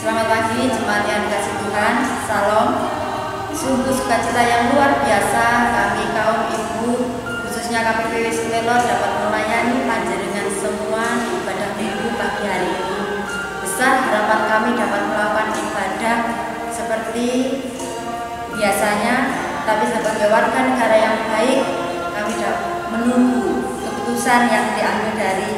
Selamat pagi jemaat yang dikasih Tuhan. Salam. Sungguh sukacita yang luar biasa kami kaum ibu, khususnya KPPW Sumelor, dapat melayani panjenengan semua di ibadah minggu pagi hari ini. Besar harapan kami dapat melakukan ibadah seperti biasanya, tapi sebagai warga negara yang baik, kami dapat menunggu keputusan yang diambil dari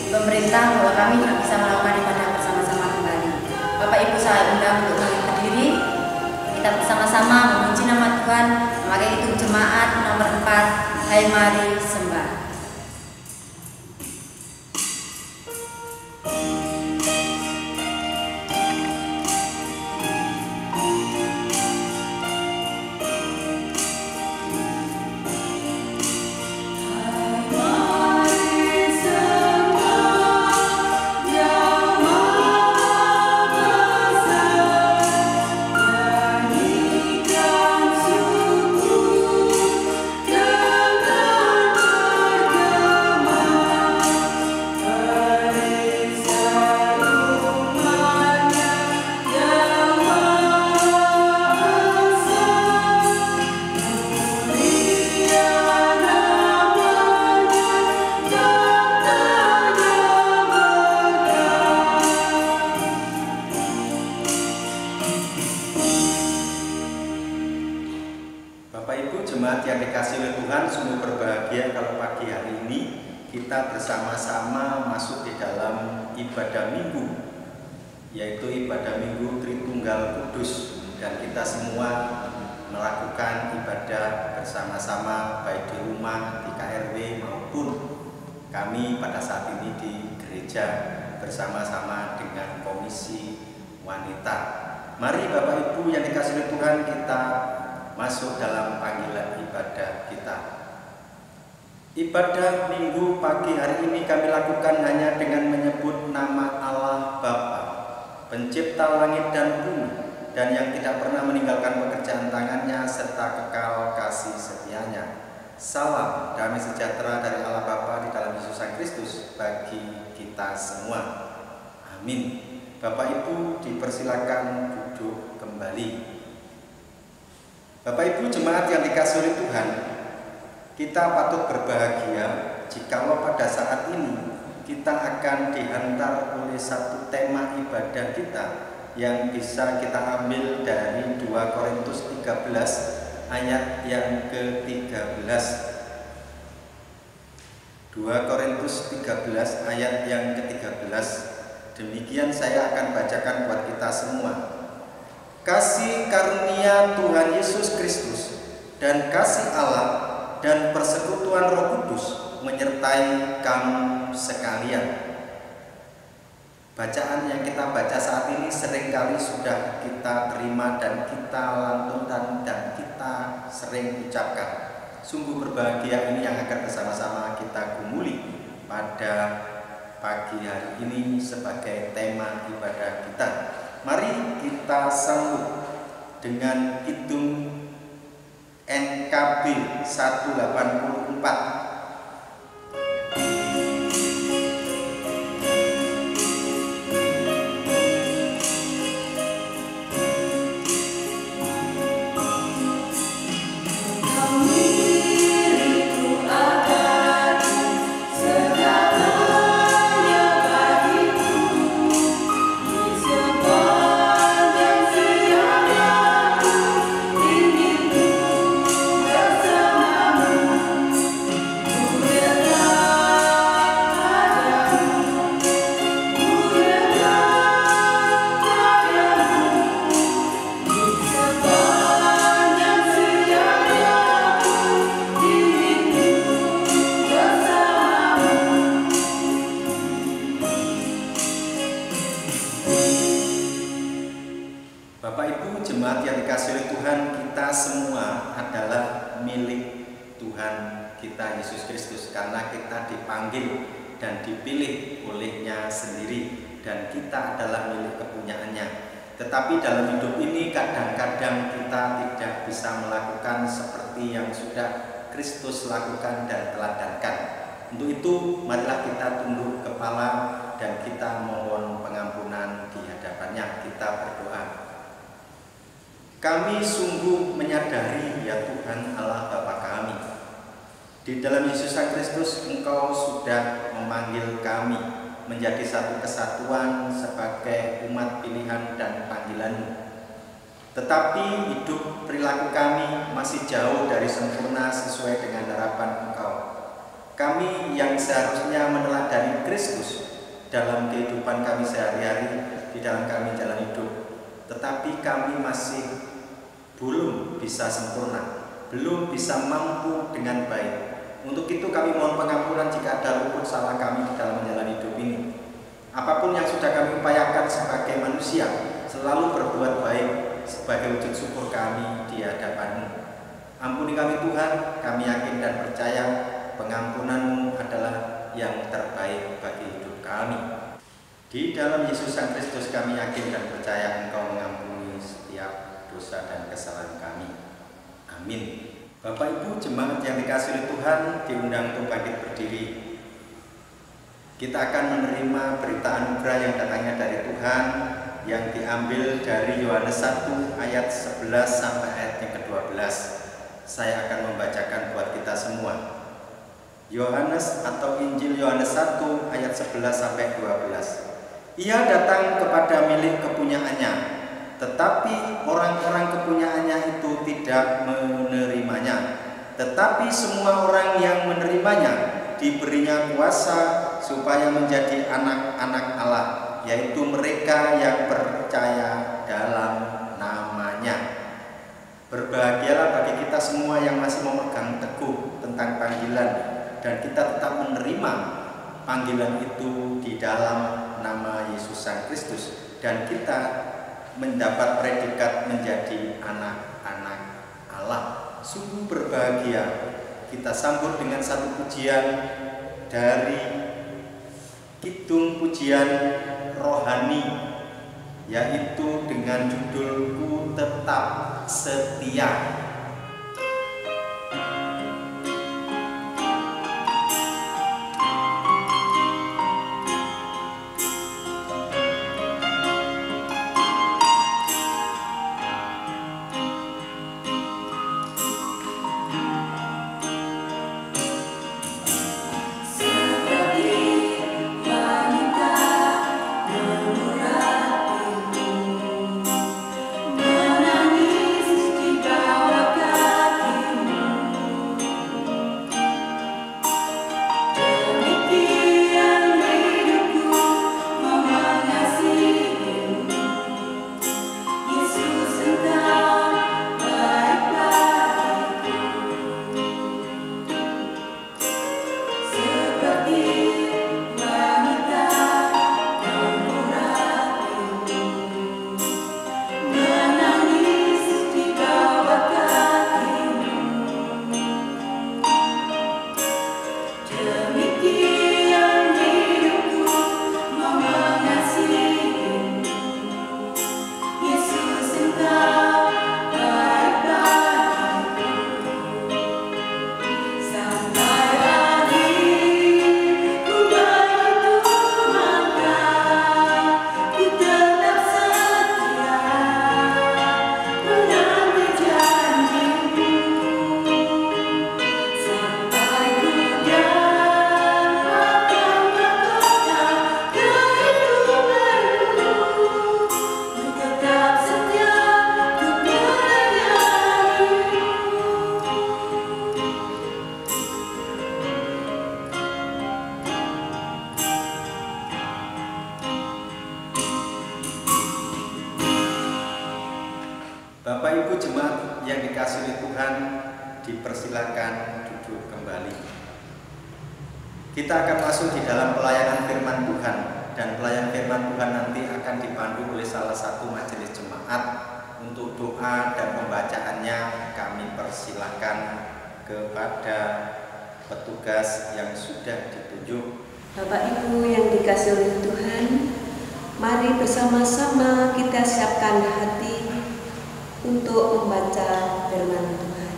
pemerintah bahwa kami bisa melakukan ibadah bersama-sama kembali. Bapak Ibu, saya undang untuk berdiri. Kita bersama-sama memuji nama Tuhan, memakai itu jemaat nomor 4, Hai Mari Sembah. Yang dikasih oleh Tuhan, sungguh berbahagia kalau pagi hari ini kita bersama-sama masuk di dalam ibadah minggu, yaitu ibadah minggu Tritunggal Kudus, dan kita semua melakukan ibadah bersama-sama baik di rumah, di KRW maupun kami pada saat ini di gereja bersama-sama dengan Komisi Wanita. Mari Bapak Ibu yang dikasih oleh Tuhan, kita masuk dalam panggilan ibadah kita. Ibadah minggu pagi hari ini kami lakukan hanya dengan menyebut nama Allah Bapa, pencipta langit dan bumi, dan yang tidak pernah meninggalkan pekerjaan tangannya serta kekal kasih setianya. Salam damai sejahtera dari Allah Bapa di dalam Yesus Kristus bagi kita semua. Amin. Bapak Ibu dipersilakan duduk kembali. Bapak Ibu jemaat yang dikasih oleh Tuhan, kita patut berbahagia jikalau pada saat ini kita akan dihantar oleh satu tema ibadah kita yang bisa kita ambil dari 2 Korintus 13 ayat yang ke-13. 2 Korintus 13 ayat yang ke-13. Demikian saya akan bacakan buat kita semua. Kasih karunia Tuhan Yesus Kristus dan kasih Allah dan persekutuan Roh Kudus menyertai kamu sekalian. Bacaan yang kita baca saat ini seringkali sudah kita terima dan kita lantunkan dan kita sering ucapkan. Sungguh berbahagia ini yang akan bersama-sama kita gumuli pada pagi hari ini sebagai tema ibadah kita. Mari kita sambut dengan kidung NKB 184. Karena kita dipanggil dan dipilih olehnya sendiri dan kita adalah milik kepunyaannya. Tetapi dalam hidup ini kadang-kadang kita tidak bisa melakukan seperti yang sudah Kristus lakukan dan teladankan. Untuk itu marilah kita tunduk kepala dan kita mohon pengampunan di hadapan hadapannya. Kita berdoa. Kami sungguh menyadari ya Tuhan Allah Bapa kami, di dalam Yesus Kristus Engkau sudah memanggil kami menjadi satu kesatuan sebagai umat pilihan dan panggilan-Mu. Tetapi hidup perilaku kami masih jauh dari sempurna sesuai dengan harapan Engkau. Kami yang seharusnya meneladani Kristus dalam kehidupan kami sehari-hari, di dalam kami jalan hidup, tetapi kami masih belum bisa sempurna, belum bisa mampu dengan baik. Untuk itu kami mohon pengampunan jika ada luput salah kami di dalam menjalani hidup ini. Apapun yang sudah kami upayakan sebagai manusia, selalu berbuat baik sebagai wujud syukur kami di hadapan-Mu. Ampuni kami Tuhan, kami yakin dan percaya pengampunan-Mu adalah yang terbaik bagi hidup kami. Di dalam Yesus Kristus kami yakin dan percaya Engkau mengampuni setiap dosa dan kesalahan kami. Amin. Bapak Ibu jemaat yang dikasihi oleh Tuhan, diundang untuk bangkit berdiri. Kita akan menerima berita anugerah yang datangnya dari Tuhan, yang diambil dari Yohanes 1 ayat 11 sampai ayat yang ke-12. Saya akan membacakan buat kita semua. Yohanes atau Injil Yohanes 1 ayat 11 sampai 12. Ia datang kepada milik kepunyaannya, tetapi orang-orang kepunyaannya itu tidak menerimanya. Tetapi semua orang yang menerimanya diberinya kuasa supaya menjadi anak-anak Allah, yaitu mereka yang percaya dalam nama-Nya. Berbahagialah bagi kita semua yang masih memegang teguh tentang panggilan, dan kita tetap menerima panggilan itu di dalam nama Yesus Kristus, dan kita mendapat predikat menjadi anak-anak Allah. Sungguh berbahagia. Kita sambut dengan satu pujian dari kidung pujian rohani, yaitu dengan judul Ku Tetap Setia. Bapak Ibu jemaat yang dikasihi Tuhan, dipersilakan duduk kembali. Kita akan masuk di dalam pelayanan firman Tuhan, dan pelayanan firman Tuhan nanti akan dipandu oleh salah satu majelis jemaat. Untuk doa dan pembacaannya kami persilakan kepada petugas yang sudah ditunjuk. Bapak Ibu yang dikasihi oleh Tuhan, mari bersama-sama kita siapkan hati untuk membaca firman Tuhan.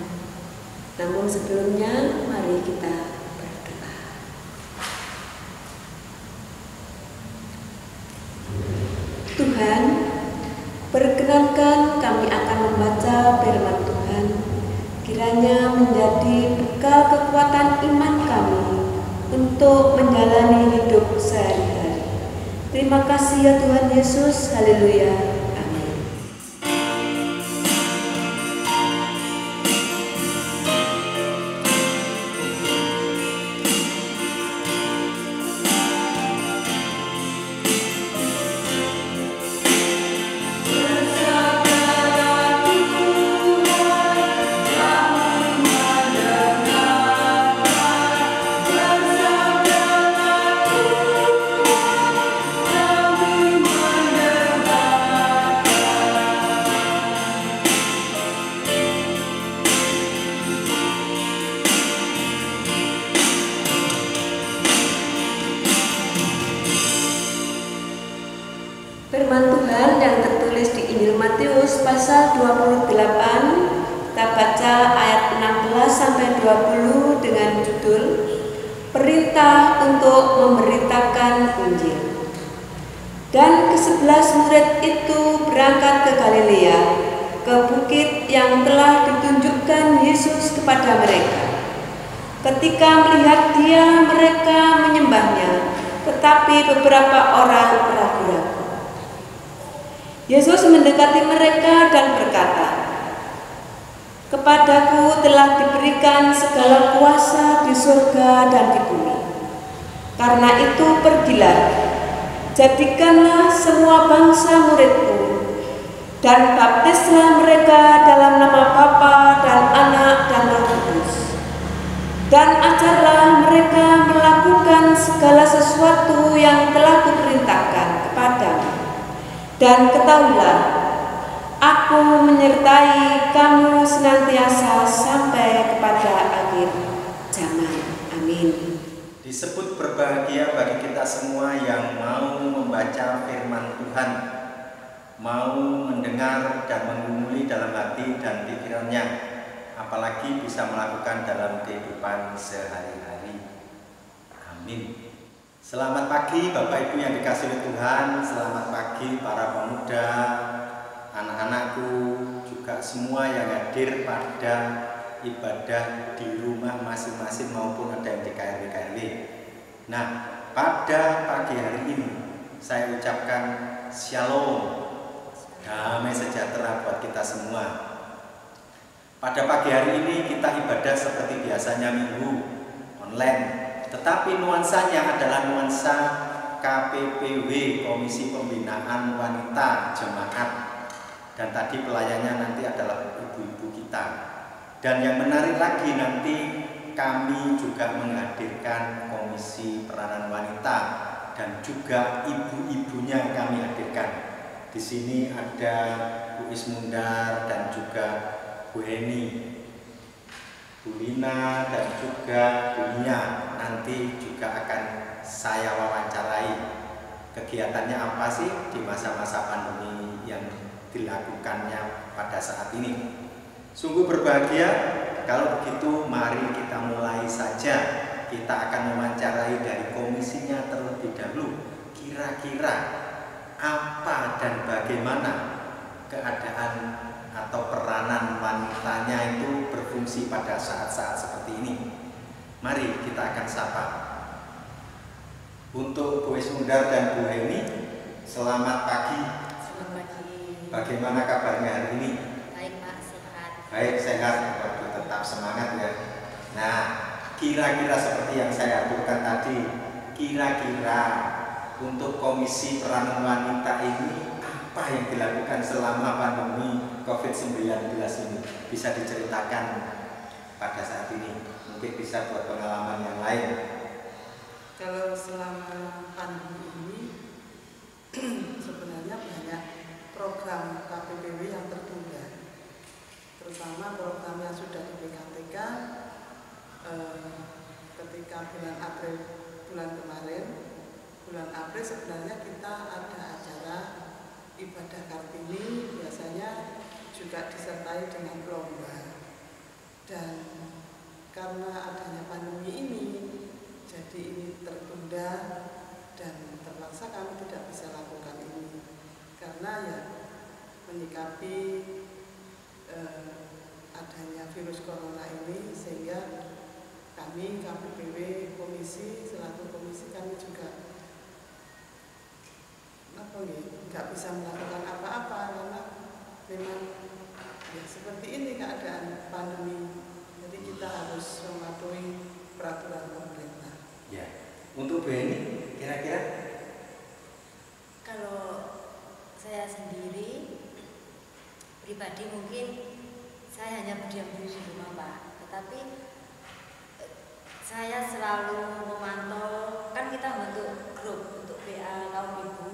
Namun sebelumnya mari kita berdoa. Tuhan, firman Tuhan kiranya menjadi bekal kekuatan iman kami untuk menjalani hidup sehari-hari. Terima kasih ya Tuhan Yesus. Haleluya. Amin. Firman Tuhan yang tertulis di Injil Matius pasal 28, kita baca ayat 16 sampai 20 dengan judul Perintah untuk Memberitakan Injil. Dan ke-11 murid itu berangkat ke Galilea, ke bukit yang telah ditunjukkan Yesus kepada mereka. Ketika melihat Dia, mereka menyembahnya, tetapi beberapa orang ragu-ragu. Yesus mendekati mereka dan berkata, "Kepadaku telah diberikan segala kuasa di surga dan di bumi. Karena itu pergilah, jadikanlah semua bangsa muridku, dan baptislah mereka dalam nama Bapa dan Anak dan Roh Kudus. Dan ajarlah mereka melakukan segala sesuatu yang telah kuperintahkan kepadamu. Dan ketahuilah, aku menyertai kamu senantiasa sampai kepada akhir zaman." Amin. Disebut berbahagia bagi kita semua yang mau membaca firman Tuhan, mau mendengar dan menggumuli dalam hati dan pikirannya, apalagi bisa melakukan dalam kehidupan sehari-hari. Amin. Selamat pagi Bapak Ibu yang dikasihi oleh Tuhan, selamat pagi para pemuda, anak-anakku, juga semua yang hadir pada ibadah di rumah masing-masing maupun ada yang di KRW. Nah, pada pagi hari ini saya ucapkan Shalom, damai sejahtera buat kita semua. Pada pagi hari ini kita ibadah seperti biasanya minggu online. Tetapi nuansanya adalah nuansa KPPW, Komisi Pembinaan Wanita Jemaat. Dan tadi pelayannya nanti adalah ibu-ibu kita. Dan yang menarik lagi nanti kami juga menghadirkan Komisi Peranan Wanita dan juga ibu-ibunya kami hadirkan. Di sini ada Bu Ismundar dan juga Bu Heni, Bu Lina dan juga Bu Nia. Nanti juga akan saya wawancarai kegiatannya apa sih di masa-masa pandemi yang dilakukannya pada saat ini. Sungguh berbahagia. Kalau begitu mari kita mulai saja. Kita akan mewawancarai dari komisinya terlebih dahulu. Kira-kira apa dan bagaimana keadaan atau peranan wanitanya itu berfungsi pada saat-saat seperti ini. Mari kita akan sapa. Untuk Bu Ismundar dan Bu Heni, selamat pagi. Selamat pagi. Bagaimana kabarnya hari ini? Baik Pak, sehat. Baik, sehat. Waduh, tetap semangat ya. Nah, kira-kira seperti yang saya aturkan tadi, kira-kira untuk Komisi Peranan Wanita ini apa yang dilakukan selama pandemi COVID-19 ini? Bisa diceritakan pada saat ini? Mungkin bisa buat pengalaman yang lain. Kalau selama pandemi ini sebenarnya banyak program KPPW yang tertunda, terutama program yang sudah di PKTK ketika bulan April bulan April sebenarnya kita ada acara ibadah Kartini, biasanya juga disertai dengan lomba. Dan karena adanya pandemi ini, jadi ini tertunda dan terpaksa kami tidak bisa lakukan ini karena ya menyikapi corona ini, sehingga kami KPPW komisi selaku komisi kami juga nggak bisa melakukan apa-apa karena memang ya seperti ini keadaan pandemi. Jadi kita harus mematuhi peraturan pemerintah. Ya, untuk Bu Eni kira-kira? Kalau saya sendiri pribadi mungkin saya hanya berdiam diri di rumah Pak, tetapi saya selalu memantau, kan kita bentuk grup untuk PA kaum ibu,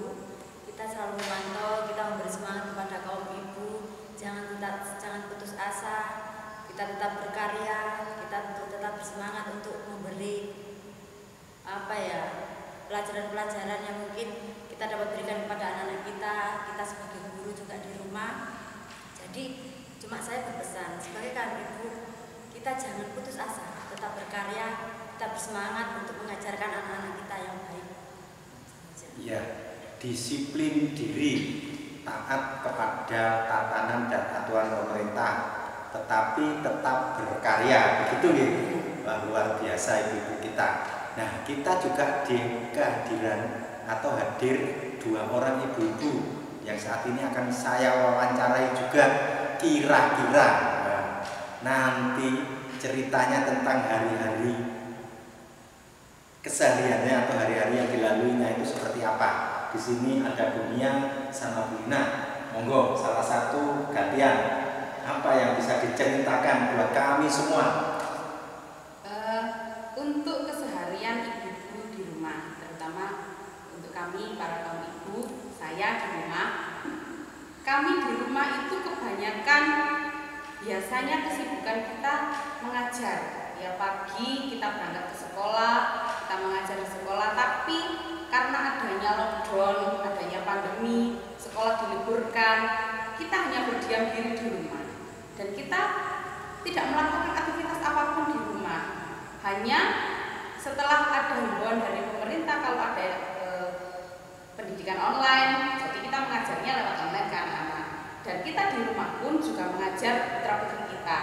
kita selalu memantau, kita memberi semangat kepada kaum ibu, jangan putus asa, kita tetap berkarya, kita tetap bersemangat untuk memberi pelajaran-pelajaran yang mungkin kita dapat berikan kepada anak-anak kita sebagai guru juga di rumah. Jadi cuma saya berpesan sebagai kaum ibu, kita jangan putus asa, tetap berkarya, tetap bersemangat untuk mengajarkan anak-anak kita yang baik. Ya, disiplin diri, taat kepada tatanan dan aturan pemerintah, tetapi tetap berkarya. Begitu nih, luar biasa ibu-ibu kita. Nah, kita juga di kehadiran atau hadir 2 orang ibu-ibu yang saat ini akan saya wawancarai juga. Kira-kira nanti ceritanya tentang hari-hari kesehariannya atau hari-hari yang dilaluinya itu seperti apa. Di sini ada Bunia sama Bu Lina. Monggo salah satu gantian apa yang bisa diceritakan buat kami semua. Untuk keseharian ibu-ibu di rumah, terutama untuk kami para kaum ibu, saya di rumah. Kami di rumah itu kebanyakan biasanya kesibukan kita mengajar. Ya pagi kita berangkat ke sekolah, kita mengajar di sekolah, tapi karena adanya lockdown, adanya pandemi, sekolah diliburkan, kita hanya berdiam diri di rumah. Dan kita tidak melakukan aktivitas apapun di rumah. Hanya setelah ada himbauan dari pemerintah kalau ada pendidikan online, jadi kita mengajarnya lewat online ke anak-anak. Dan kita di rumah pun juga mengajar putra-putri kita.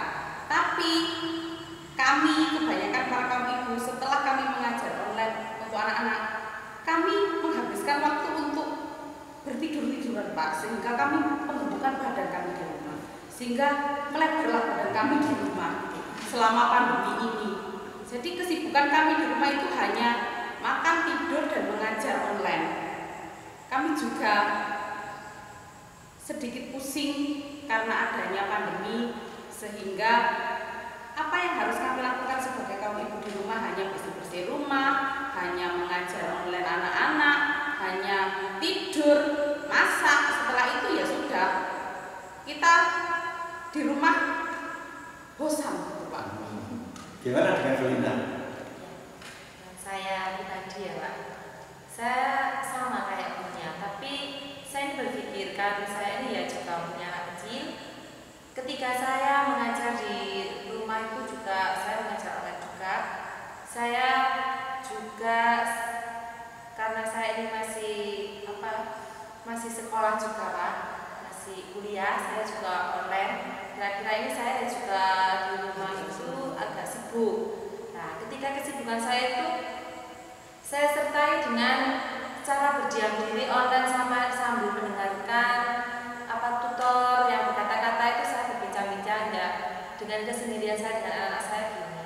Tapi kami kebanyakan para kaum ibu setelah kami mengajar online untuk anak-anak, kami menghabiskan waktu untuk bertidur-tiduran Pak, sehingga kami pembentukan badan kami di rumah, sehingga melebarlah badan kami di rumah selama pandemi ini. Jadi kesibukan kami di rumah itu hanya makan, tidur, dan mengajar online. Kami juga sedikit pusing karena adanya pandemi, sehingga apa yang harus kami lakukan sebagai kaum ibu di rumah hanya bersih-bersih rumah, hanya mengajar online anak-anak, hanya tidur, masak. Setelah itu ya sudah, kita di rumah bosan gitu Pak. Gimana dengan Belinda? Saya pribadi ya Pak, saya sama kayak punya, tapi saya berpikirkan saya ini ya juga punya anak kecil. Ketika saya mengajar di rumah itu juga saya mengajar online juga. Saya juga karena saya ini masih sekolah juga Pak, masih kuliah, saya juga online. Kira-kira ini saya juga di rumah itu agak sibuk. Nah, ketika kesibukan saya itu saya sertai dengan cara berdiam diri online sambil mendengarkan tutor yang berkata-kata itu, saya berbincang-bincang ya dengan kesendirian saya dengan anak saya gini.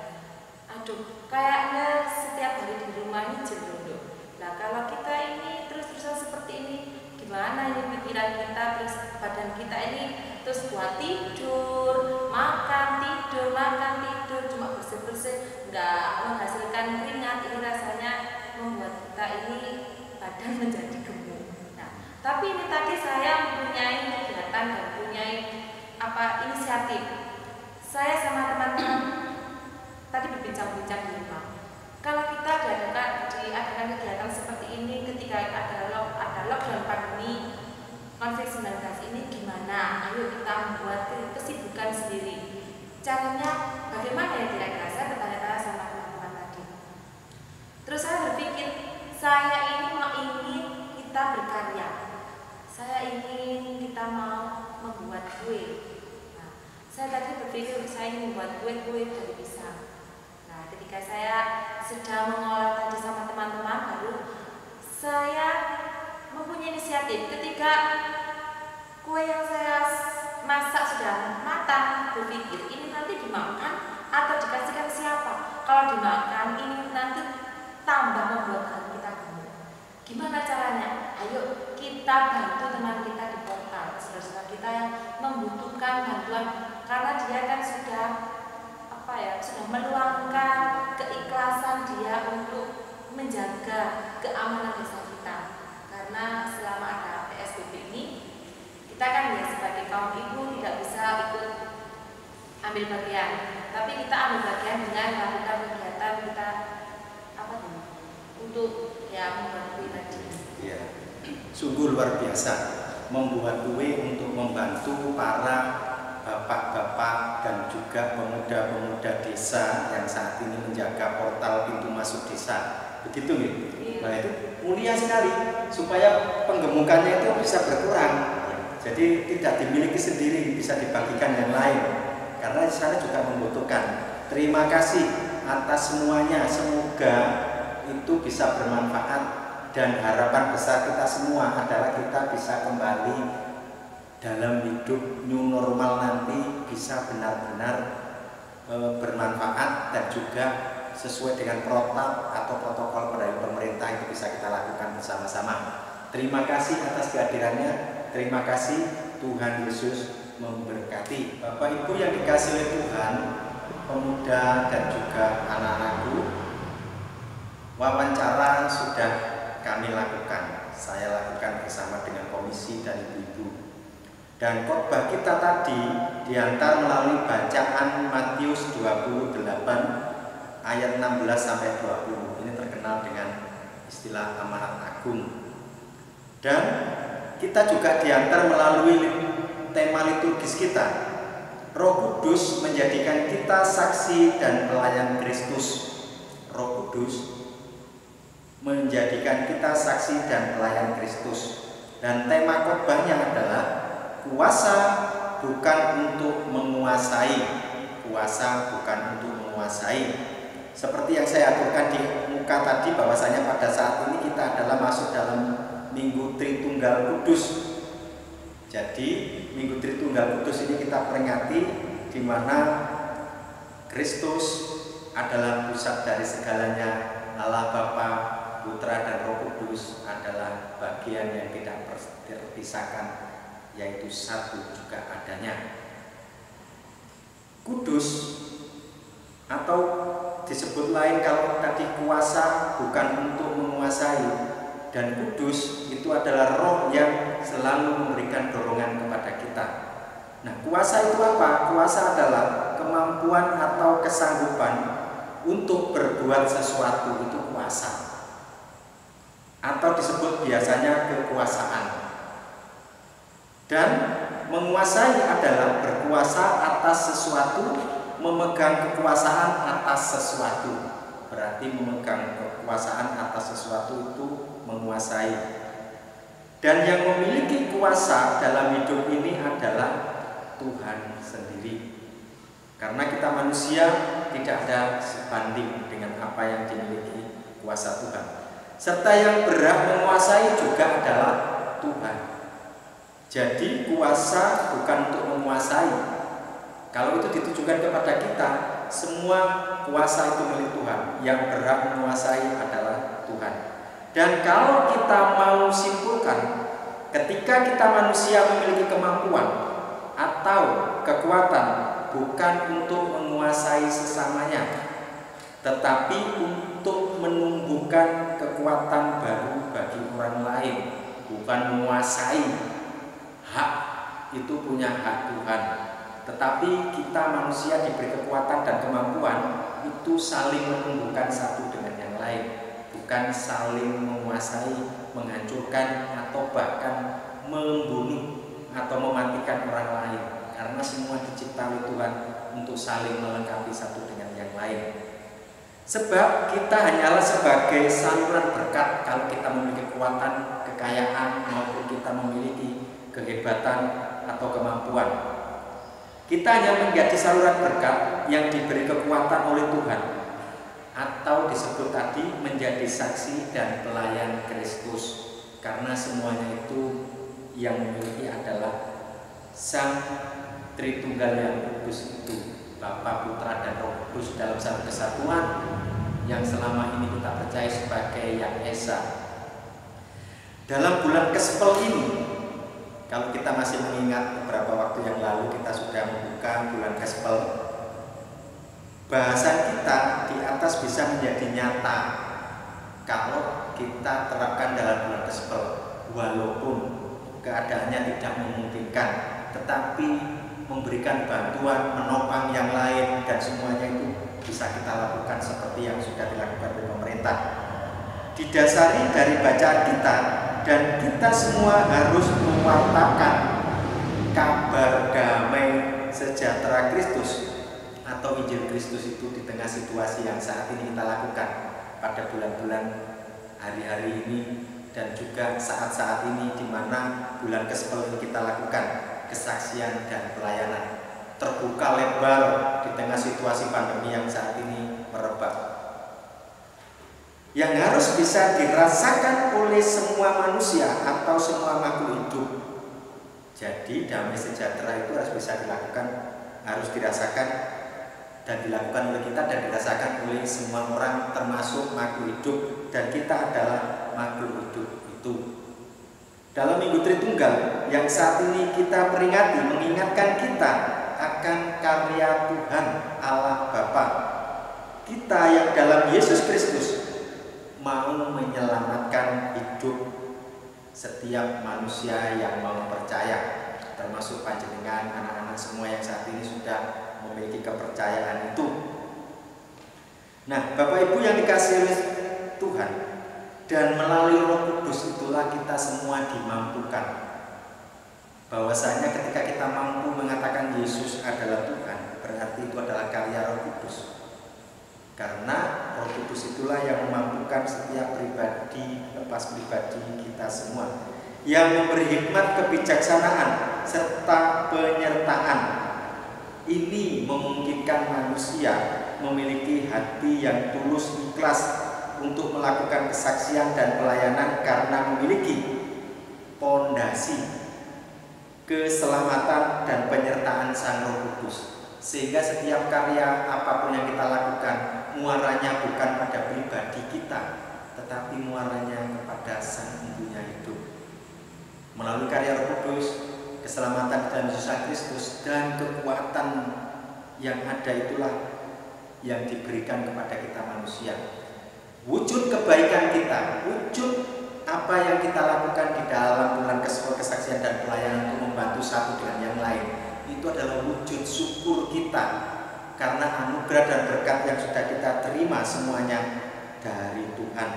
Aduh, kayaknya setiap hari di rumah ini jenuh. Nah, kalau kita ini terus-terusan seperti ini, gimana ini pikiran kita, terus badan kita ini terus buat tidur, makan tidur, cuma bersih-bersih, nggak menghasilkan keringat. Ini rasanya membuat kita ini badan menjadi gemuk. Nah, tapi ini tadi saya mempunyai kegiatan dan mempunyai inisiatif. Saya sama teman-teman tadi berbincang-bincang di rumah. Kalau kita diadakan kegiatan seperti ini ketika ada lockdown pandemi COVID-19 ini gimana? Ayo kita membuat kesibukan sendiri. Caranya bagaimana ya kira-kira? Saya bertanya-tanya sama teman-teman tadi. Terus saya berpikir, saya ini ingin kita berkarya. Saya ingin kita mau membuat kue. Nah, Saya tadi berpikir saya ingin membuat kue-kue dari pisang. Nah, ketika saya sedang mengolah tadi sama teman-teman, baru saya mempunyai inisiatif. Ketika kue yang saya masak sudah matang, berpikir ini nanti dimakan atau dikasihkan siapa? Kalau dimakan, ini nanti tambah membuat hati kita gemuk. Gimana caranya? Ayo kita bantu teman kita di portal, saudara-saudara kita yang membutuhkan bantuan, karena dia kan sudah sudah meluangkan keikhlasan dia untuk menjaga keamanan desa kita. Karena selama ada PSBB ini, kita kan ya sebagai kaum ibu tidak bisa ikut ambil bagian, tapi kita ambil bagian dengan melakukan kegiatan kita untuk membuat kue tadi. Ya, sungguh luar biasa membuat kue untuk membantu para bapak-bapak dan juga pemuda-pemuda desa yang saat ini menjaga portal pintu masuk desa. Begitu nih? Nah, itu mulia sekali supaya penggemukannya itu bisa berkurang. Jadi tidak dimiliki sendiri, bisa dibagikan yang lain. Karena di sana juga membutuhkan. Terima kasih atas semuanya. Semoga itu bisa bermanfaat, dan harapan besar kita semua adalah kita bisa kembali dalam hidup new normal nanti, bisa benar-benar bermanfaat dan juga sesuai dengan protap atau protokol dari pemerintah itu bisa kita lakukan bersama-sama. Terima kasih atas kehadirannya. Terima kasih, Tuhan Yesus memberkati. Bapak Ibu yang dikasihi oleh Tuhan, pemuda dan juga anak-anakku, wawancara sudah kami lakukan. Saya lakukan bersama dengan komisi dan ibu-ibu. Dan khotbah kita tadi diantar melalui bacaan Matius 28 ayat 16 sampai 20. Ini terkenal dengan istilah amanat agung. Dan kita juga diantar melalui tema liturgis kita. Roh Kudus menjadikan kita saksi dan pelayan Kristus. Roh Kudus menjadikan kita saksi dan pelayan Kristus. Dan tema khotbahnya adalah kuasa bukan untuk menguasai. Kuasa bukan untuk menguasai. Seperti yang saya aturkan di muka tadi, bahwasanya pada saat ini kita adalah masuk dalam Minggu Tritunggal Kudus. Jadi Minggu Tritunggal Kudus ini kita peringati di mana Kristus adalah pusat dari segalanya. Allah Bapa, Putra dan Roh Kudus adalah bagian yang tidak terpisahkan, yaitu satu juga adanya. Kudus atau disebut lain kalau tadi kuasa bukan untuk menguasai, dan kudus itu adalah roh yang selalu memberikan dorongan kepada kita. Nah, kuasa itu apa? Kuasa adalah kemampuan atau kesanggupan untuk berbuat sesuatu, itu kuasa. Atau disebut biasanya kekuasaan. Dan menguasai adalah berkuasa atas sesuatu, memegang kekuasaan atas sesuatu. Berarti memegang kekuasaan atas sesuatu itu menguasai. Dan yang memiliki kuasa dalam hidup ini adalah Tuhan sendiri. Karena kita manusia tidak ada sebanding dengan apa yang dimiliki kuasa Tuhan. Serta yang berhak menguasai juga adalah Tuhan. Jadi kuasa bukan untuk menguasai. Kalau itu ditujukan kepada kita, semua kuasa itu milik Tuhan. Yang berhak menguasai adalah Tuhan. Dan kalau kita mau simpulkan, ketika kita manusia memiliki kemampuan atau kekuatan bukan untuk menguasai sesamanya, tetapi untuk menumbuhkan kekuatan baru bagi orang lain, bukan menguasai. Hak itu punya hak Tuhan, tetapi kita manusia diberi kekuatan dan kemampuan itu saling menumbuhkan satu dengan yang lain, bukan saling menguasai, menghancurkan atau bahkan membunuh atau mematikan orang lain. Karena semua dicipta oleh Tuhan untuk saling melengkapi satu dengan yang lain. Sebab kita hanyalah sebagai saluran berkat. Kalau kita memiliki kekuatan, kekayaan, maupun kita memiliki kehebatan atau kemampuan. Kita hanya menjadi saluran berkat yang diberi kekuatan oleh Tuhan, atau disebut tadi menjadi saksi dan pelayan Kristus, karena semuanya itu yang memiliki adalah Sang Tritunggal yang kudus itu, Bapa, Putra, dan Roh Kudus dalam satu kesatuan yang selama ini kita percaya sebagai Yang Esa. Dalam bulan Kespel ini, kalau kita masih mengingat beberapa waktu yang lalu kita sudah membuka bulan Kespel, bahasan kita di atas bisa menjadi nyata kalau kita terapkan dalam bulan Kespel, walaupun keadaannya tidak memungkinkan, tetapi memberikan bantuan, menopang yang lain, dan semuanya itu bisa kita lakukan seperti yang sudah dilakukan oleh pemerintah. Didasari dari bacaan kita, dan kita semua harus mewartakan kabar damai sejahtera Kristus atau Injil Kristus itu di tengah situasi yang saat ini kita lakukan pada bulan-bulan hari-hari ini, dan juga saat-saat ini di mana bulan Kespel ini kita lakukan kesaksian dan pelayanan terbuka lebar di tengah situasi pandemi yang saat ini merebak, yang harus bisa dirasakan oleh semua manusia atau semua makhluk hidup. Jadi damai sejahtera itu harus bisa dilakukan, harus dirasakan dan dilakukan oleh kita dan dirasakan oleh semua orang termasuk makhluk hidup, dan kita adalah makhluk hidup itu. Dalam Minggu Tritunggal yang saat ini kita peringati, mengingatkan kita akan karya Tuhan Allah Bapa. Kita yang dalam Yesus Kristus mau menyelamatkan hidup setiap manusia yang mau percaya, termasuk panjenengan, anak-anak semua yang saat ini sudah memiliki kepercayaan itu. Nah, Bapak Ibu yang dikasihi oleh Tuhan, dan melalui Roh Kudus itulah kita semua dimampukan. Bahwasanya ketika kita mampu mengatakan Yesus adalah Tuhan, berarti itu adalah karya Roh Kudus. Karena Roh Kudus itulah yang memampukan setiap pribadi, lepas pribadi kita semua, yang memberi hikmat, kebijaksanaan, serta penyertaan. Ini memungkinkan manusia memiliki hati yang tulus ikhlas untuk melakukan kesaksian dan pelayanan karena memiliki pondasi keselamatan dan penyertaan Sang Roh Kudus, sehingga setiap karya apapun yang kita lakukan muaranya bukan pada pribadi kita, tetapi muaranya kepada Sang Empunya hidup. Melalui karya Roh Kudus, keselamatan dalam Yesus Kristus, dan kekuatan yang ada itulah yang diberikan kepada kita manusia. Wujud kebaikan kita, wujud apa yang kita lakukan di dalam bulan kesaksian dan pelayanan untuk membantu satu dengan yang lain, itu adalah wujud syukur kita karena anugerah dan berkat yang sudah kita terima semuanya dari Tuhan.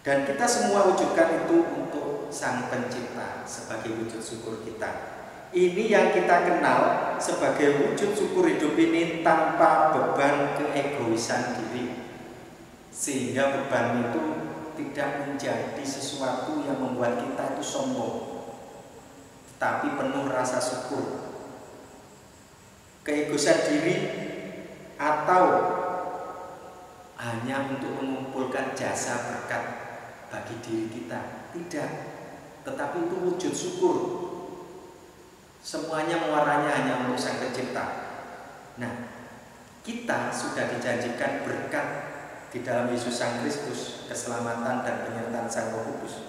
Dan kita semua wujudkan itu untuk Sang Pencipta sebagai wujud syukur kita. Ini yang kita kenal sebagai wujud syukur hidup ini tanpa beban keegoisan diri, sehingga beban itu tidak menjadi sesuatu yang membuat kita itu sombong, tapi penuh rasa syukur. Keegoisan diri atau hanya untuk mengumpulkan jasa berkat bagi diri kita, tidak, tetapi itu wujud syukur. Semuanya muaranya hanya untuk Sang Pencipta. Nah, kita sudah dijanjikan berkat di dalam Yesus Sang Kristus, keselamatan dan penyertaan Sang Roh Kudus.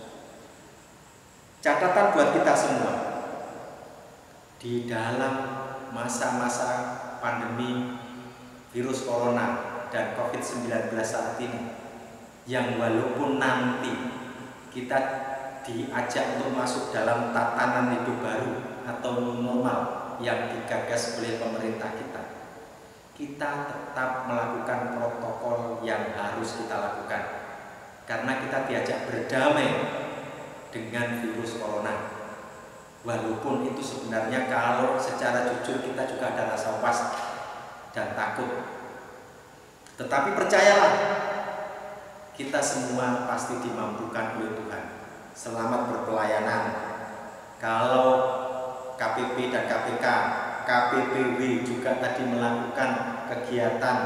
Catatan buat kita semua, di dalam masa-masa pandemi virus corona dan COVID-19 saat ini, yang walaupun nanti kita diajak untuk masuk dalam tatanan hidup baru atau new normal yang digagas oleh pemerintah kita tetap melakukan protokol yang harus kita lakukan, karena kita diajak berdamai dengan virus corona. Walaupun itu sebenarnya kalau secara jujur kita juga ada rasa was dan takut, tetapi percayalah, kita semua pasti dimampukan oleh Tuhan. Selamat berpelayanan. Kalau KPP dan KPK KPPW juga tadi melakukan kegiatan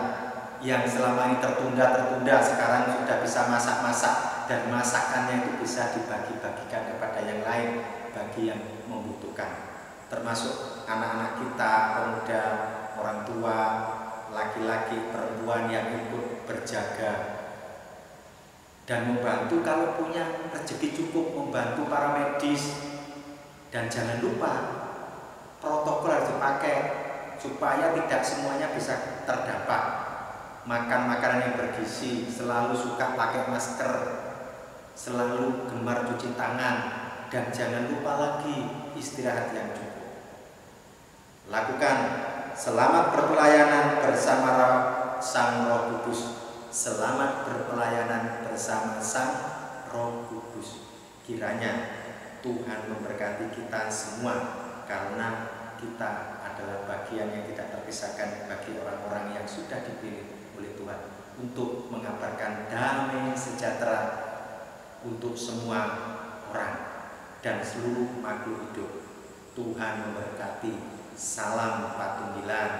yang selama ini tertunda, sekarang sudah bisa masak-masak, dan masakannya itu bisa dibagi-bagikan kepada yang lain bagi yang membutuhkan, termasuk anak-anak kita, pemuda, orang tua, laki-laki, perempuan yang ikut berjaga dan membantu kalau punya rezeki cukup, membantu para medis. Dan jangan lupa protokol harus dipakai supaya tidak semuanya bisa terdapat. Makan makanan yang bergizi, selalu suka pakai masker, selalu gemar cuci tangan, dan jangan lupa lagi istirahat yang cukup. Lakukan selamat berpelayanan bersama Sang Roh Kudus. Selamat berpelayanan bersama Sang Roh Kudus. Kiranya Tuhan memberkati kita semua, karena kita adalah bagian yang tidak terpisahkan bagi orang-orang yang sudah dipilih oleh Tuhan untuk mengabarkan damai sejahtera untuk semua orang dan seluruh makhluk hidup. Tuhan memberkati. Salam Patunggilan,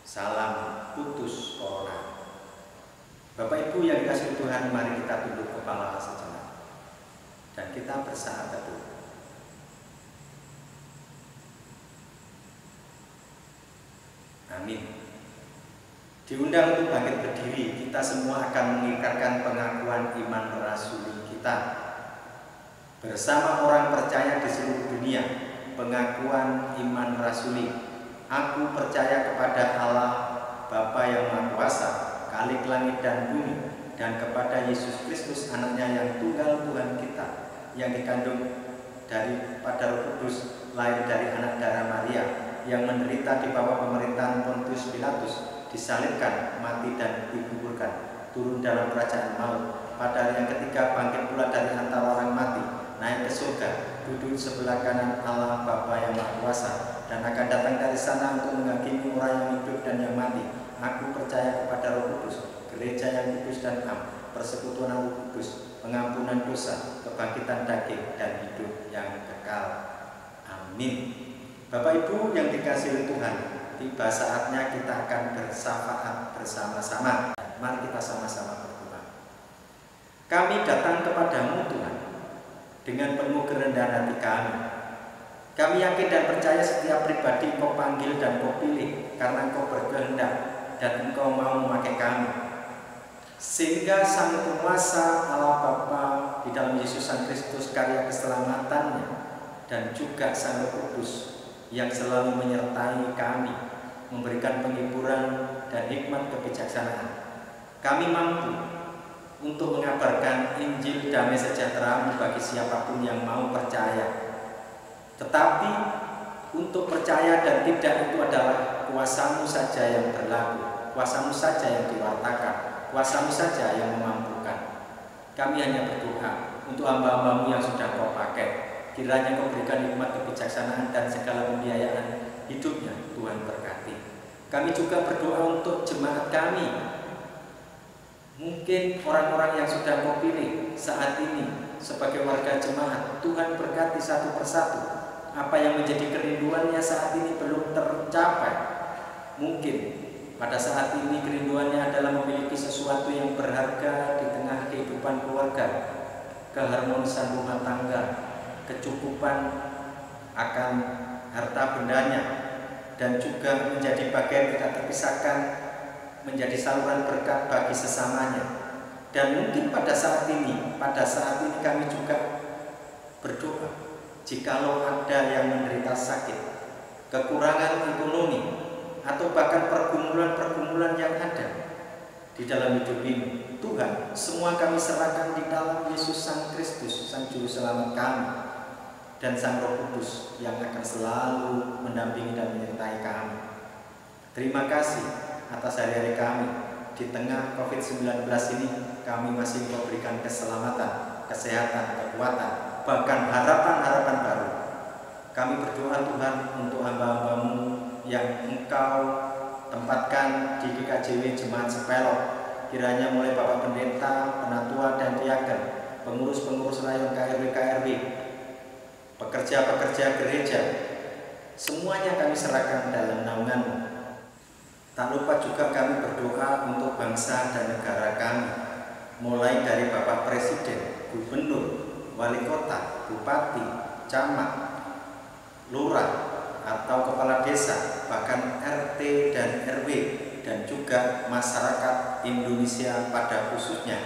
salam putus corona. Bapak Ibu yang dikasihi Tuhan, mari kita tunduk kepala sejenak dan kita bersahabat dulu. Amin. Diundang untuk bangkit berdiri, kita semua akan mengikrarkan pengakuan iman rasuli kita bersama orang percaya di seluruh dunia. Pengakuan iman rasuli. Aku percaya kepada Allah Bapa yang Maha Kuasa, Khalik langit dan bumi, dan kepada Yesus Kristus anaknya yang tunggal Tuhan kita, yang dikandung daripada Roh Kudus, lahir dari anak darah Maria, yang menderita di bawah pemerintahan Pontius Pilatus, disalibkan, mati dan dikuburkan, turun dalam kerajaan maut, pada hari yang ketiga bangkit pula dari antara orang mati, naik ke surga, duduk sebelah kanan Allah Bapa yang Maha Kuasa, dan akan datang dari sana untuk menghakimi orang yang hidup dan yang mati. Aku percaya kepada Roh Kudus, gereja yang kudus dan am, persekutuan Roh Kudus, pengampunan dosa, kebangkitan daging, dan hidup yang kekal. Amin. Bapak Ibu yang dikasihi Tuhan, tiba saatnya kita akan bersyafaat bersama-sama. Mari kita sama-sama berdoa. Kami datang kepadamu Tuhan dengan penuh kerendahan hati kami. Kami yakin dan percaya setiap pribadi Engkau panggil dan Engkau pilih karena Engkau berkehendak dan Engkau mau memakai kami. Sehingga Sang Penguasa Allah Bapa di dalam Yesus Sang Kristus karya keselamatannya, dan juga Sang Roh Kudus yang selalu menyertai kami, memberikan penghiburan dan hikmat kebijaksanaan. Kami mampu untuk mengabarkan Injil damai sejahtera bagi siapapun yang mau percaya. Tetapi untuk percaya dan tidak itu adalah kuasa-Mu saja yang berlaku, kuasa-Mu saja yang diwartakan, kuasa-Mu saja yang memampukan. Kami hanya berdoa untuk hamba-hamba-Mu yang sudah Kau pakai. Kiranya Kau berikan hikmat kebijaksanaan dan segala pembiayaan hidupnya, Tuhan berkati. Kami juga berdoa untuk jemaat kami. Mungkin orang-orang yang sudah Kau pilih saat ini sebagai warga jemaat, Tuhan berkati satu persatu. Apa yang menjadi kerinduannya saat ini belum tercapai. Mungkin pada saat ini kerinduannya adalah memiliki sesuatu yang berharga di tengah kehidupan keluarga, keharmonisan rumah tangga, kecukupan akan harta bendanya, dan juga menjadi bagian tidak terpisahkan menjadi saluran berkat bagi sesamanya. Dan mungkin pada saat ini kami juga berdoa, jikalau ada yang menderita sakit, kekurangan ekonomi, atau bahkan pergumulan-pergumulan yang ada di dalam hidup ini, Tuhan, semua kami serahkan di dalam Yesus Sang Kristus, Sang Juru Selamat kami, dan Sang Roh Kudus yang akan selalu mendampingi dan menyertai kami. Terima kasih atas hari-hari kami. Di tengah COVID-19 ini, kami masih memberikan keselamatan, kesehatan, kekuatan, bahkan harapan-harapan baru. Kami berdoa Tuhan untuk hamba-hamba-Mu yang Engkau tempatkan di GKJW Jemaat Sepelok. Kiranya mulai Bapak Pendeta, Penatua dan Diaken, pengurus-pengurus rayon KRW, pekerja-pekerja gereja, Semuanya kami serahkan dalam naungan-Mu. Tak lupa juga kami berdoa untuk bangsa dan negara kami, mulai dari Bapak Presiden, Gubernur, Wali Kota, Bupati, Camat, Lurah, atau Kepala Desa, bahkan RT dan RW, dan juga masyarakat Indonesia pada khususnya,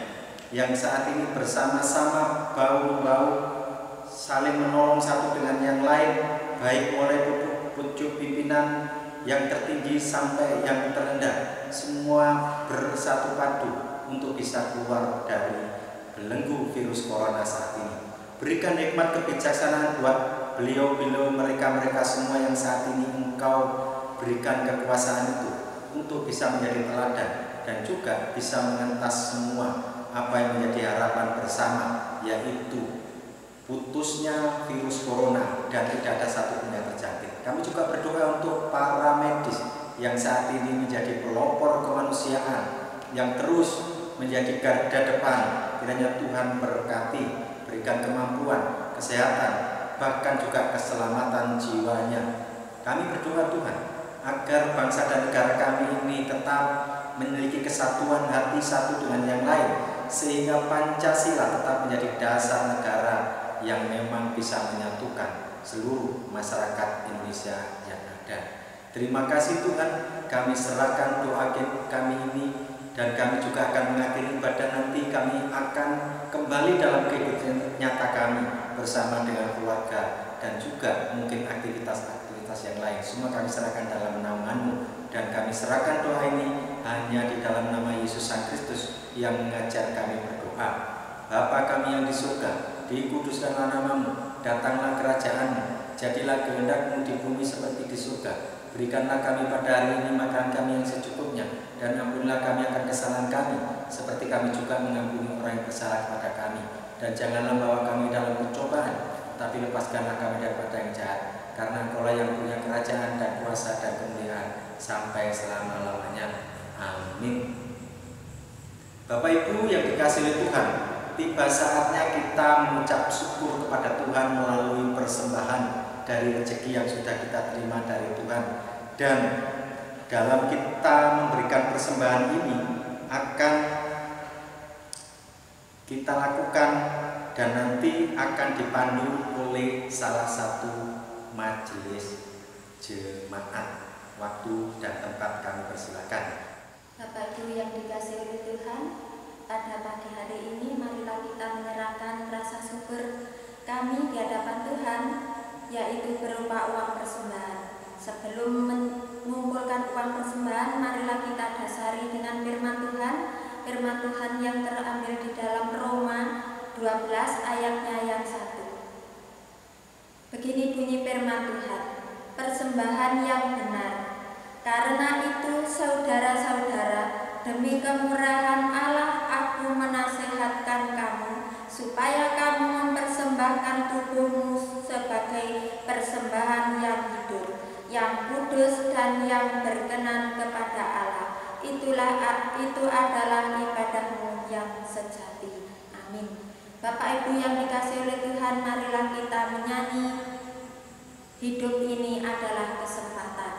yang saat ini bersama-sama bahu-membahu saling menolong satu dengan yang lain, baik mulai pucuk pimpinan yang tertinggi sampai yang terendah, semua bersatu padu untuk bisa keluar dari belenggu virus corona saat ini. Berikan hikmat kebijaksanaan buat beliau-beliau, mereka semua yang saat ini Engkau berikan kekuasaan itu untuk bisa menjadi teladan dan juga bisa mengentas semua apa yang menjadi harapan bersama, yaitu putusnya virus corona dan tidak ada satupun yang terjangkit. Kami juga berdoa untuk para medis yang saat ini menjadi pelopor kemanusiaan, yang terus menjadi garda depan. Kiranya Tuhan berkati, berikan kemampuan, kesehatan, bahkan juga keselamatan jiwanya. Kami berdoa Tuhan agar bangsa dan negara kami ini tetap memiliki kesatuan hati satu dengan yang lain, sehingga Pancasila tetap menjadi dasar negara yang memang bisa menyatukan seluruh masyarakat Indonesia yang ada. Terima kasih Tuhan, kami serahkan doa kami ini, dan kami juga akan mengakhiri ibadah nanti. Kami akan kembali dalam kehidupan nyata kami bersama dengan keluarga dan juga mungkin aktivitas-aktivitas yang lain. Semua kami serahkan dalam naungan-Mu, dan kami serahkan doa ini hanya di dalam nama Yesus Sang Kristus yang mengajar kami berdoa. Bapa kami yang di surga, dikuduskanlah nama-Mu, datanglah kerajaan-Mu, jadilah kehendak-Mu di bumi seperti di surga. Berikanlah kami pada hari ini makan kami yang secukupnya, dan ampunilah kami akan kesalahan kami, seperti kami juga mengampuni orang yang bersalah kepada kami. Dan janganlah bawa kami dalam pencobaan, tapi lepaskanlah kami daripada yang jahat, karena Engkau-lah yang punya kerajaan dan kuasa dan kemuliaan sampai selama-lamanya. Amin. Bapak Ibu yang dikasihi oleh Tuhan, tiba saatnya kita mengucap syukur kepada Tuhan melalui persembahan dari rezeki yang sudah kita terima dari Tuhan. Dan dalam kita memberikan persembahan ini akan kita lakukan dan nanti akan dipandu oleh salah satu majelis jemaat. Waktu dan tempat kami persilakan. Bapak Ibu yang dikasihi oleh Tuhan, pada pagi hari ini marilah kita menyerahkan rasa syukur kami di hadapan Tuhan, yaitu berupa uang persembahan. Sebelum mengumpulkan uang persembahan, marilah kita dasari dengan firman Tuhan yang terambil di dalam Roma 12 ayatnya yang 1. Begini bunyi firman Tuhan, persembahan yang benar. Karena itu saudara-saudara, demi kemurahan Allah aku menasihatkan kamu supaya kamu mempersembahkan tubuhmu sebagai persembahan yang hidup, yang kudus dan yang berkenan kepada Allah. Itu adalah ibadahmu yang sejati. Amin. Bapak Ibu yang dikasihi oleh Tuhan, marilah kita menyanyi Hidup Ini Adalah Kesempatan.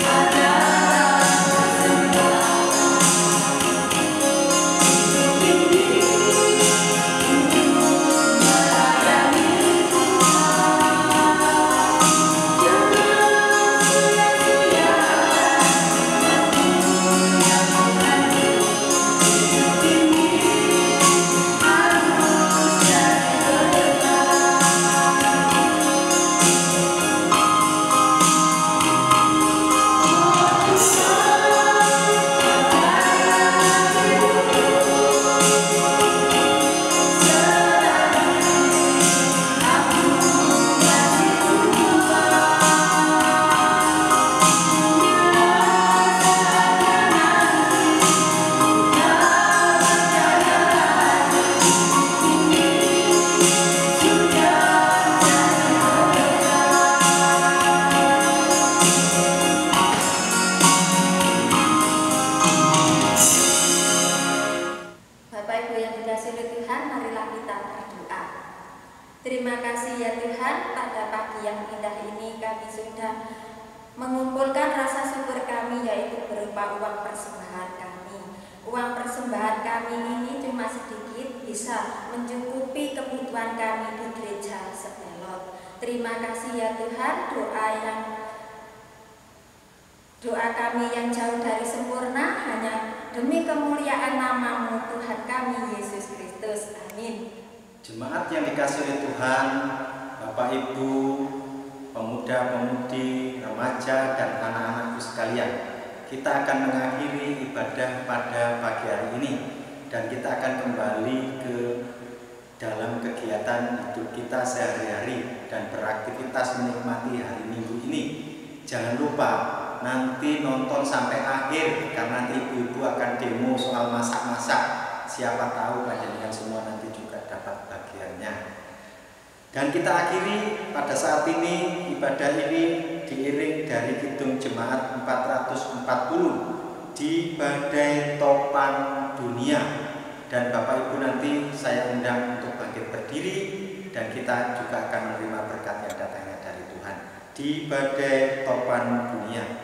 Adalah Terima kasih ya Tuhan, pada pagi yang indah ini kami sudah mengumpulkan rasa syukur kami, yaitu berupa uang persembahan kami. Uang persembahan kami ini cuma sedikit, bisa mencukupi kebutuhan kami di gereja Sepelot. Terima kasih ya Tuhan, doa kami yang jauh dari sempurna hanya demi kemuliaan nama-Mu Tuhan kami Yesus Kristus. Amin. Jemaat yang dikasihi oleh Tuhan, Bapak Ibu, pemuda-pemudi, remaja, dan anak-anakku sekalian, kita akan mengakhiri ibadah pada pagi hari ini dan kita akan kembali ke dalam kegiatan hidup kita sehari-hari dan beraktivitas menikmati hari Minggu ini. Jangan lupa nanti nonton sampai akhir karena nanti ibu-ibu akan demo soal masak-masak. Siapa tahu panjenengan semua nanti juga dapat bagiannya. Dan kita akhiri pada saat ini ibadah ini diiring dari Kidung Jemaat 440 di Badai Topan Dunia. Dan Bapak Ibu nanti saya undang untuk bangkit berdiri dan kita juga akan menerima berkat yang datangnya dari Tuhan di Badai Topan Dunia.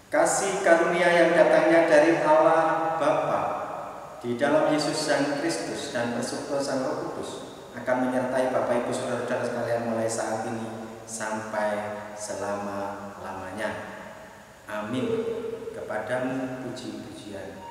Kasih karunia yang datangnya dari Allah Bapa di dalam Yesus Sang Kristus dan persekutuan Sang Roh Kudus akan menyertai Bapak Ibu Saudara-saudara sekalian mulai saat ini sampai selama-lamanya. Amin. Kepadamu puji-pujian.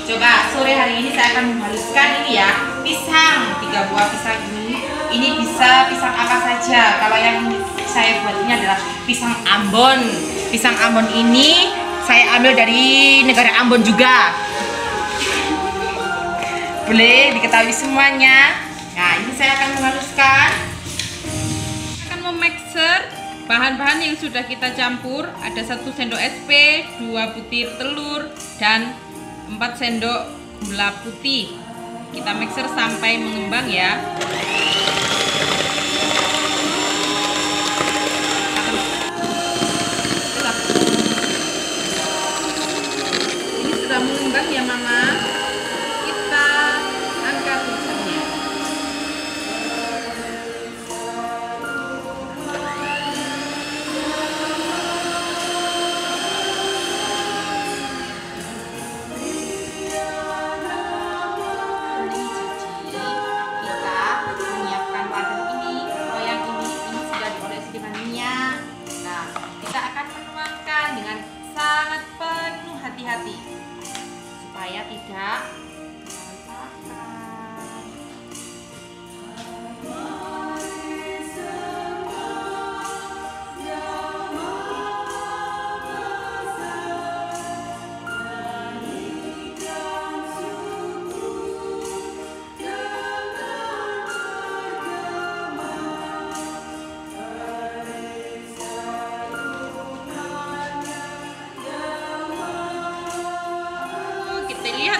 Coba sore hari ini saya akan menghaluskan ini ya, pisang, 3 buah pisang ini. Ini bisa pisang apa saja. Kalau yang saya buat ini adalah pisang Ambon. Pisang Ambon ini saya ambil dari negara Ambon juga. Boleh diketahui semuanya. Nah, ini saya akan menghaluskan. Akan memixer bahan-bahan yang sudah kita campur. Ada 1 sendok SP, 2 butir telur, dan 4 sendok gula putih. Kita mixer sampai mengembang ya. Ini sudah mengembang ya Mama. Kita angkat mixernya.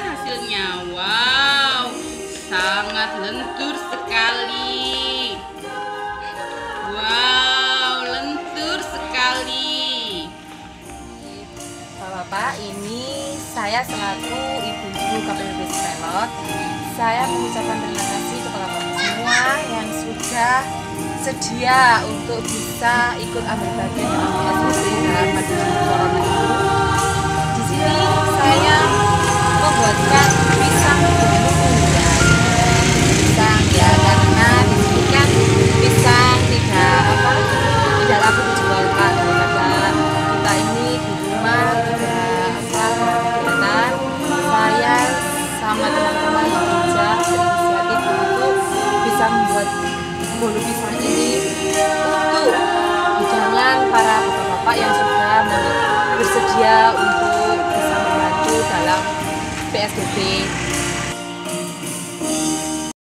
hasilnya. Wow, sangat lentur sekali. Wow, lentur sekali. Bapak, ini saya selaku ibu-ibu KPPB Sumelor. Saya mengucapkan terima kasih kepada Bapak semua yang sudah sedia untuk bisa ikut ambil bagian dalam PSBB dalam pandemi corona itu. Di sini saya membuatkan pisang bermutu ya. Pisang ya, karena di sini kan pisang tidak laku dijualkan daripada kita ini di rumah tidak kegiatan. Saya sama teman-teman bekerja berinisiatif untuk bisa membuat bolu pisang ini untuk hidangan para bapak-bapak yang sudah bersedia untuk bisa membantu dalam PSBB